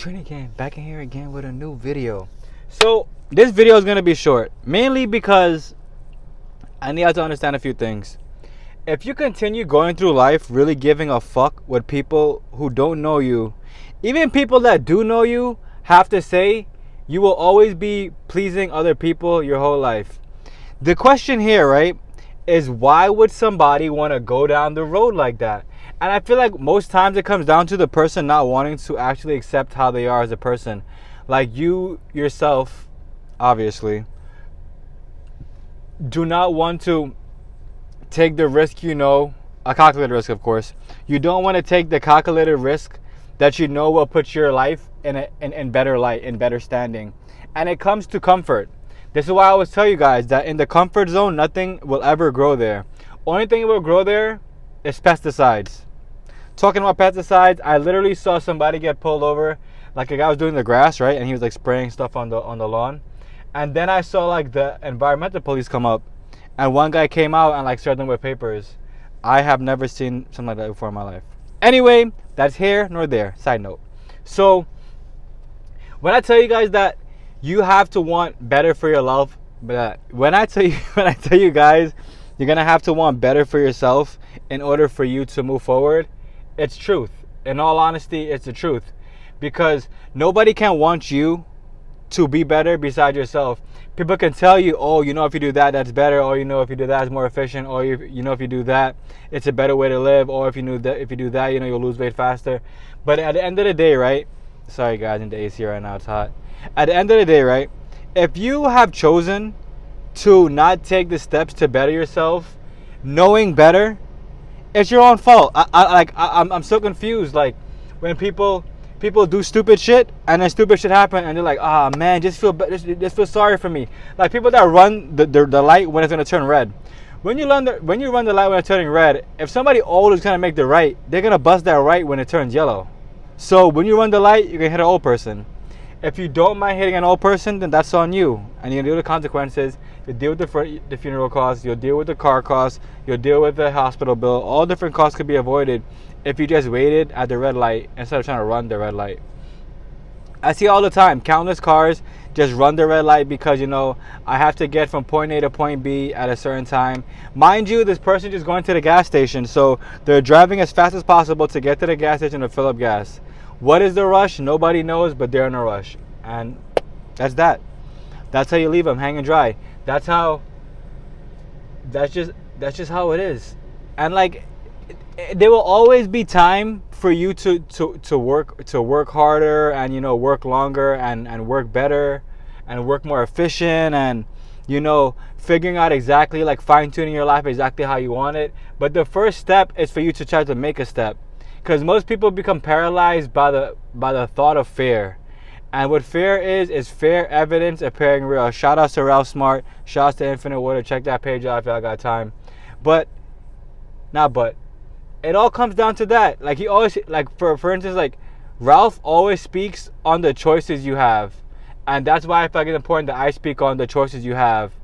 Triniken back in here again with a new video. So this video is gonna be short, mainly because I need y'all to understand a few things. If you continue going through life really giving a fuck what people who don't know you, even people that do know you, have to say, you will always be pleasing other people your whole life. The question here, right, is why would somebody want to go down the road like that? And I feel like most times it comes down to the person not wanting to actually accept how they are as a person. Like you yourself, obviously, do not want to take the risk, a calculated risk, of course. You don't want to take the calculated risk that you know will put your life in better light, in better standing. And it comes to comfort. This is why I always tell you guys that in the comfort zone, nothing will ever grow there. Only thing that will grow there is pesticides. Talking about pesticides, I literally saw somebody get pulled over. Like a guy was doing the grass, right? And he was like spraying stuff on the lawn. And then I saw like the environmental police come up. And one guy came out and like served them with papers. I have never seen something like that before in my life. Anyway, that's here nor there. Side note. So when I tell you guys that you have to want better for your life, but when I tell you guys you're gonna have to want better for yourself in order for you to move forward, it's truth. In all honesty, it's the truth. Because nobody can want you to be better besides yourself. People can tell you, oh, if you do that, that's better. Or, if you do that, it's more efficient. Or, if you do that, it's a better way to live. Or if you do that, you'll lose weight faster. But at the end of the day, right? Sorry, guys, in the AC right now, it's hot. At the end of the day, right? If you have chosen to not take the steps to better yourself, knowing better, it's your own fault. I'm so confused. Like when people do stupid shit and then stupid shit happen and they're like, man, just feel sorry for me. Like people that run the light when it's gonna turn red. When you run the light when it's turning red, if somebody old is gonna make the right, they're gonna bust that right when it turns yellow. So when you run the light, you're gonna hit an old person. If you don't mind hitting an old person, then that's on you, and you're gonna deal with the consequences. You'll deal with the funeral costs. You'll deal with the car costs. You'll deal with the hospital bill. All different costs could be avoided if you just waited at the red light instead of trying to run the red light. I see all the time, countless cars just run the red light because, I have to get from point A to point B at a certain time. Mind you, this person just going to the gas station, so they're driving as fast as possible to get to the gas station to fill up gas. What is the rush? Nobody knows, but they're in a rush. And that's that. That's how you leave them hanging dry. That's just how it is. And like, there will always be time for you to work harder and work longer and work better and work more efficient and figuring out exactly, like, fine-tuning your life exactly how you want it. But the first step is for you to try to make a step, because most people become paralyzed by the thought of fear. And what fear is fair evidence appearing real. Shout out to Ralph Smart. Shout out to Infinite Water. Check that page out if y'all got time. But it all comes down to that. Like, he always, like, for instance, like, Ralph always speaks on the choices you have. And that's why I feel like it's important that I speak on the choices you have.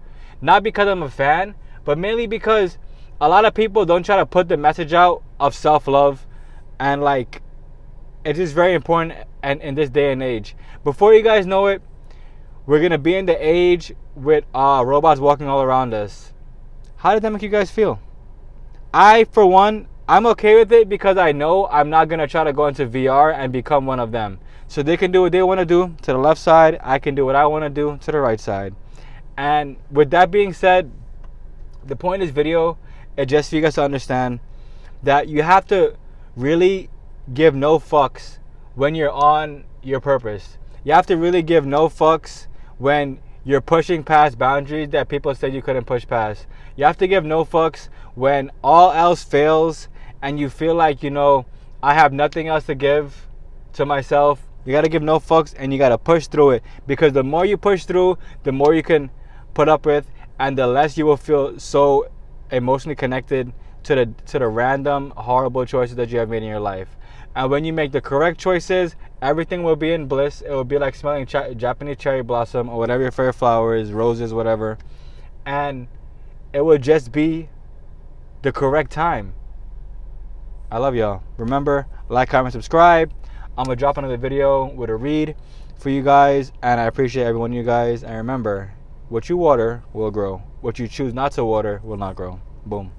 Not because I'm a fan, but mainly because a lot of people don't try to put the message out of self-love. And, like, it is very important and in this day and age. Before you guys know it, we're going to be in the age with robots walking all around us. How did that make you guys feel? I, for one, I'm okay with it because I know I'm not going to try to go into VR and become one of them. So they can do what they want to do to the left side. I can do what I want to do to the right side. And with that being said, the point of this video is just for you guys to understand that you have to really give no fucks when you're on your purpose. You have to really give no fucks when you're pushing past boundaries that people said you couldn't push past. You have to give no fucks when all else fails and you feel like, I have nothing else to give to myself. You got to give no fucks and you got to push through it, because the more you push through, the more you can put up with, and the less you will feel so emotionally connected to the random horrible choices that you have made in your life. And when you make the correct choices, everything will be in bliss. It will be like smelling Japanese cherry blossom or whatever your favorite flower is, roses, whatever. And it will just be the correct time. I love y'all. Remember, like, comment, subscribe. I'm gonna drop another video with a read for you guys, and I appreciate every one of you guys. And remember, what you water will grow. What you choose not to water will not grow. Boom.